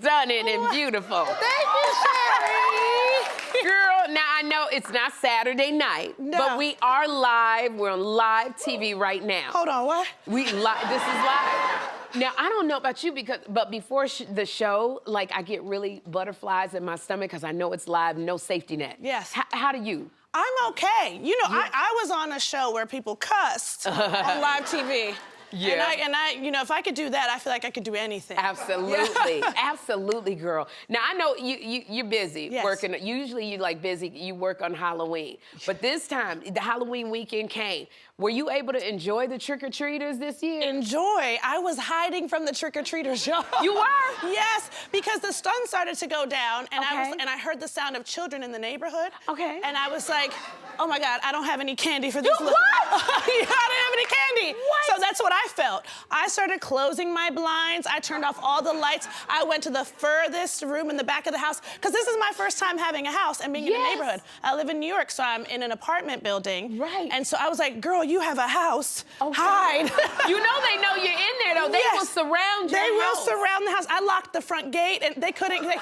stunning and beautiful. Thank you, Sherri. Girl, now I know it's not Saturday night, No. but we are live. We're on live TV right now. Hold on, what? This is live. Now, I don't know about you, but before the show, like, I get really butterflies in my stomach because I know it's live, no safety net. Yes. How do you? I'm okay. You know, I was on a show where people cussed on live TV. Yeah. And I, you know, if I could do that, I feel like I could do anything. Absolutely, absolutely, girl. Now I know you're busy working. Usually you like busy. You work on Halloween, but this time the Halloween weekend came. Were you able to enjoy the trick-or-treaters this year? Enjoy. I was hiding from the trick-or-treaters, y'all. You were? Yes, because the sun started to go down, and Okay. I heard the sound of children in the neighborhood. Okay. And I was like, oh my God, I don't have any candy for this. You what? Yeah, I don't have any candy. What? So that's what I felt. I started closing my blinds. I turned off all the lights. I went to the furthest room in the back of the house, because this is my first time having a house and being in a neighborhood. I live in New York, so I'm in an apartment building. Right. And so I was like, girl, you have a house. Okay. Hide. You know they know you're in there, though. They will surround your They will house. surround the house. I locked the front gate, and they couldn't. It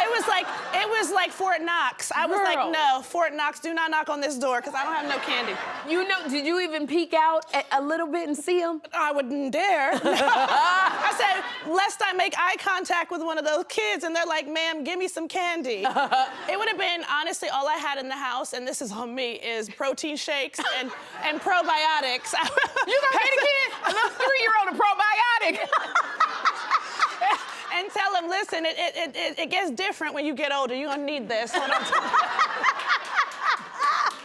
was like Fort Knox. I was Girl. like, no, Fort Knox, do not knock on this door, because I don't have no candy. You know, did you even peek out a little bit and see them? I wouldn't dare. I said, lest I make eye contact with one of those kids, and they're like, ma'am, give me some candy. It would have been, honestly, all I had in the house, and this is on me, is protein shakes and probiotics. You gonna get a kid? A little 3-year-old a probiotic. And tell them, listen, it gets different when you get older. You're gonna need this. Hold on.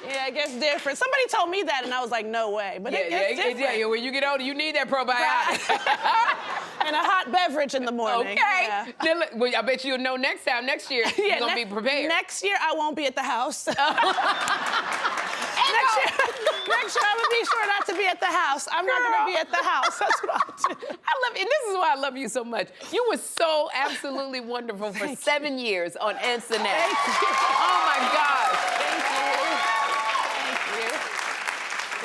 Yeah, it gets different. Somebody told me that, and I was like, no way. But it gets different. Yeah, when you get older, you need that probiotic. And a hot beverage in the morning. Okay. Yeah. Then, well, I bet you'll know next year, you're gonna be prepared. Next year, I won't be at the house. Next year, I would be sure not to be at the house. I'm not gonna be at the house. That's what I'll do. I love you, and this is why I love you so much. You were so absolutely wonderful for 7 years on Answer Now. Thank you. Oh my gosh. Thank you.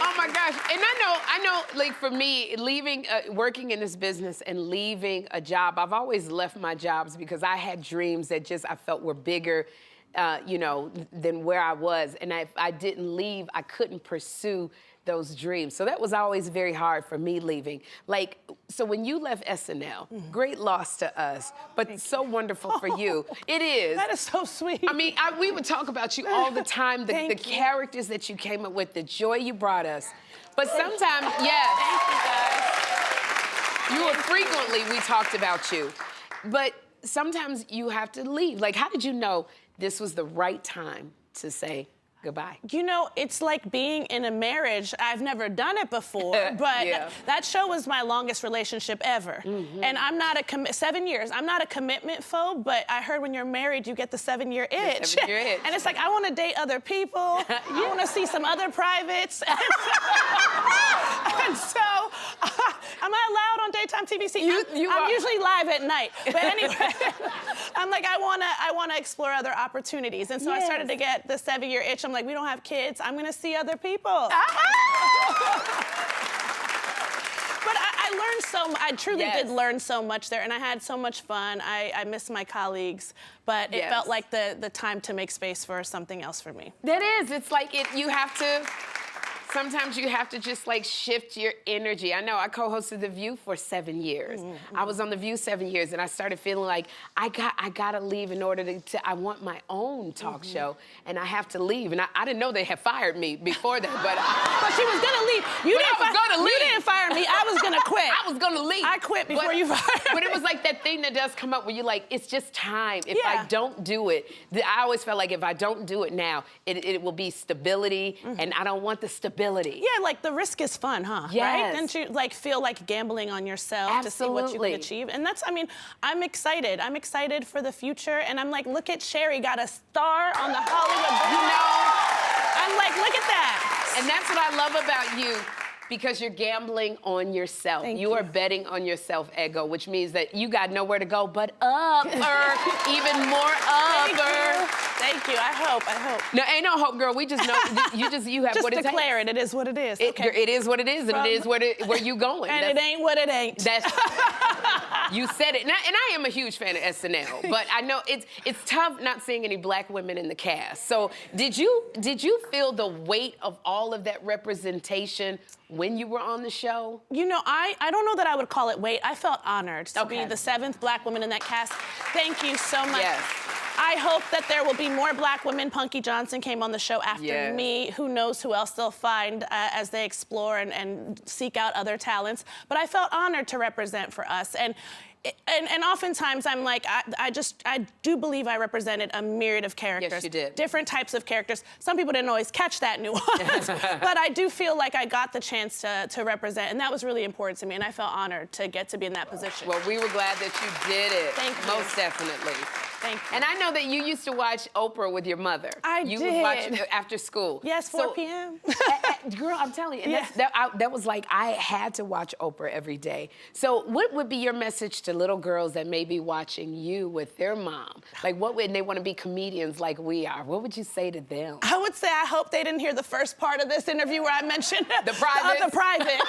Oh my gosh, and I know, like for me, leaving, working in this business and leaving a job, I've always left my jobs because I had dreams that I felt were bigger, you know, than where I was. And if I didn't leave, I couldn't pursue those dreams. So that was always very hard for me leaving. Like, so when you left SNL, great loss to us, but so wonderful for you. It is. That is so sweet. I mean, we would talk about you all the time, the characters that you came up with, the joy you brought us. But sometimes, yes. Thank you, guys. You were frequently, we talked about you. But sometimes you have to leave. Like, how did you know this was the right time to say goodbye? You know, it's like being in a marriage. I've never done it before, but that show was my longest relationship ever. And I'm not 7 years. I'm not a commitment phobe, but I heard when you're married, you get the 7-year itch. 7-year itch. And it's like, I want to date other people. I want to see some other privates. And so, am I allowed on daytime TV? See, I'm usually live at night. But anyway, I'm like, I wanna explore other opportunities. And so I started to get the 7-year itch. I'm like, we don't have kids. I'm gonna see other people. But I learned so much. I truly did learn so much there, and I had so much fun. I miss my colleagues, but it felt like the time to make space for something else for me. That is. It's like you have to. Sometimes you have to just like shift your energy. I know I co-hosted The View for 7 years. I was on The View 7 years, and I started feeling like I gotta leave in order to I want my own talk show, and I have to leave. And I didn't know they had fired me before that, but she was gonna leave. You didn't fire me. I was gonna quit. I was gonna leave. I quit before you fired me. But it was like that thing that does come up where you're like, it's just time. If I don't do it, I always felt like if I don't do it now, it will be stability, and I don't want the stability. Yeah, like the risk is fun, huh? Yes. Right? Don't you like feel like gambling on yourself to see what you can achieve? And that's, I mean, I'm excited. I'm excited for the future. And I'm like, look at Sherri, got a star on the Hollywood. You know? I'm like, look at that. And that's what I love about you. Because you're gambling on yourself. Thank You are betting on yourself, Ego, which means that you got nowhere to go but up, even more up. Thank you. I hope. No, ain't no hope, girl. We just know you have Just what it takes. declare it. It is what it is. Okay. It is what it is, and it is where you going. And it ain't what it ain't. That's you said it. And I am a huge fan of SNL, but I know it's tough not seeing any black women in the cast. So did you feel the weight of all of that representation when you were on the show? You know, I don't know that I would call it weight. I felt honored to be the 7th black woman in that cast. Thank you so much. Yes. I hope that there will be more black women. Punky Johnson came on the show after me. Who knows who else they'll find as they explore and seek out other talents. But I felt honored to represent for us. And oftentimes I'm like, I do believe I represented a myriad of characters. Yes, you did. Different types of characters. Some people didn't always catch that nuance, but I do feel like I got the chance to represent, and that was really important to me, and I felt honored to get to be in that position. Well, we were glad that you did it. Thank you. Most definitely. Thank you. And I know that you used to watch Oprah with your mother. You would watch it after school. Yes, 4 p.m. Girl, I'm telling you, and that was like, I had to watch Oprah every day. So what would be your message to little girls that may be watching you with their mom? Like, and they want to be comedians like we are. What would you say to them? I would say I hope they didn't hear the first part of this interview where I mentioned the privates. The privates.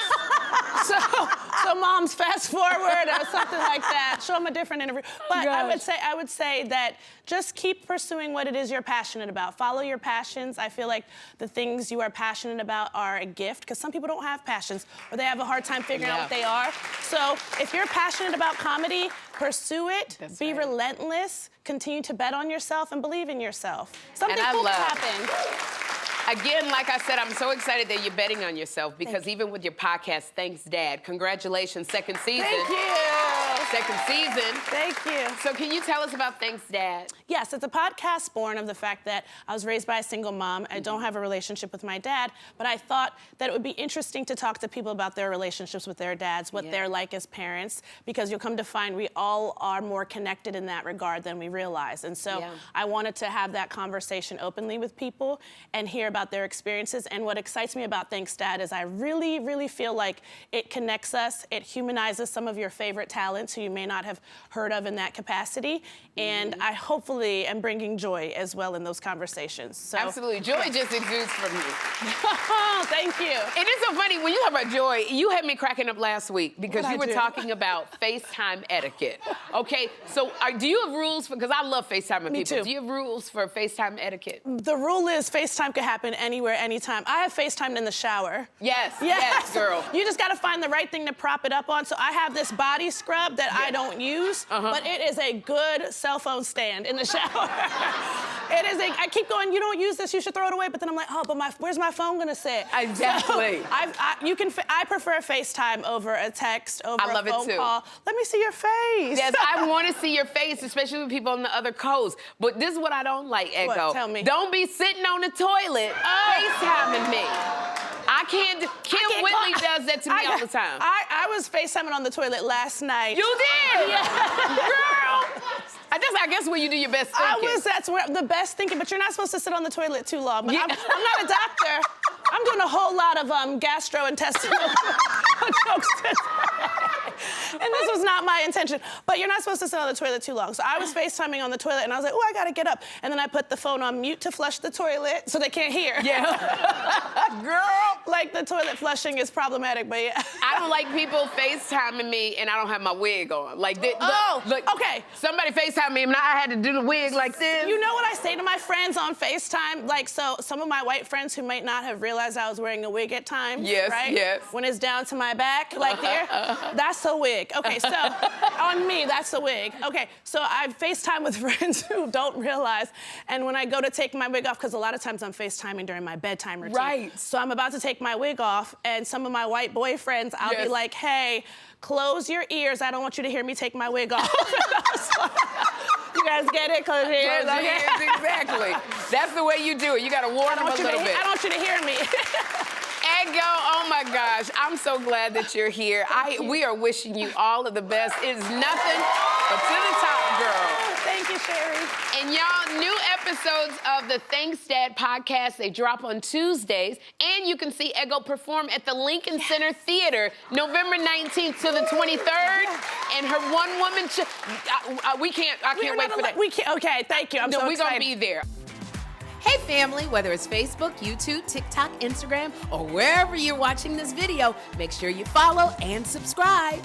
so moms, fast forward or something like that. Show them a different interview. But I would say that just keep pursuing what it is you're passionate about. Follow your passions. I feel like the things you are passionate about are a gift, because some people don't have passions or they have a hard time figuring out what they are. So if you're passionate about comedy, pursue it, be relentless, continue to bet on yourself and believe in yourself. Something cool will happen. Again, like I said, I'm so excited that you're betting on yourself, because even with your podcast, Thanks Dad, congratulations, 2nd season. Thank you. 2nd season. Thank you. So can you tell us about Thanks Dad? Yes, it's a podcast born of the fact that I was raised by a single mom. I don't have a relationship with my dad, but I thought that it would be interesting to talk to people about their relationships with their dads, what they're like as parents, because you'll come to find we all are more connected in that regard than we realize. And so I wanted to have that conversation openly with people and hear about their experiences. And what excites me about Thanks Dad is I really, really feel like it connects us. It humanizes some of your favorite talents who you may not have heard of in that capacity. And I hopefully am bringing joy as well in those conversations. So, absolutely. Joy just exudes from you. Thank you. And it's so funny, when you talk about joy, you had me cracking up last week because you were talking about FaceTime etiquette. Okay, so do you have rules for, because I love FaceTiming people. Too. Do you have rules for FaceTime etiquette? The rule is FaceTime can happen anywhere, anytime. I have FaceTimed in the shower. Yes, girl. You just gotta find the right thing to prop it up on. So I have this body scrub that I don't use, but it is a good cell phone stand in the shower. I keep going, you don't use this, you should throw it away, but then I'm like, oh, but where's my phone gonna sit? Exactly. So I prefer FaceTime over a text, over a phone too. call. Let me see your face. Yes, I want to see your face, especially with people on the other coast. But this is what I don't like, Ego. What? Tell me. Don't be sitting on the toilet FaceTiming me. I can't. Kim Whitley does that to me all the time. I was FaceTiming on the toilet last night. You did? Yeah. Girl. I guess where you do your best thinking. That's where the best thinking, but you're not supposed to sit on the toilet too long. But I'm not a doctor. I'm doing a whole lot of gastrointestinal jokes today. And this was not my intention. But you're not supposed to sit on the toilet too long. So I was FaceTiming on the toilet, and I was like, oh, I gotta get up. And then I put the phone on mute to flush the toilet so they can't hear. Yeah. Girl. Like, the toilet flushing is problematic, but yeah. I don't like people FaceTiming me and I don't have my wig on. Like, okay. Somebody FaceTime me and I had to do the wig like this. You know what I say to my friends on FaceTime? Like, so some of my white friends who might not have realized I was wearing a wig at times, right? Yes. When it's down to my back, like there, that's a wig. Okay, so on me, that's a wig. Okay, so I FaceTime with friends who don't realize, and when I go to take my wig off, because a lot of times I'm FaceTiming during my bedtime routine. Right. So I'm about to take my wig off, and some of my white boyfriends, I'll be like, hey, close your ears. I don't want you to hear me take my wig off. You guys get it? Close your ears. Close your ears, exactly. That's the way you do it. You gotta warn them a little bit. I don't want you to hear me. Ego, oh my gosh, I'm so glad that you're here. We are wishing you all of the best. It is nothing but to the top, girl. Thank you, Sherri. And y'all, new episodes of the Thanks Dad podcast, they drop on Tuesdays. And you can see Ego perform at the Lincoln Center Theater November 19th to the 23rd. And her one-woman show, I can't wait for that. We can't, okay, thank you. I'm so we're excited. gonna be there. Hey family, whether it's Facebook, YouTube, TikTok, Instagram, or wherever you're watching this video, make sure you follow and subscribe.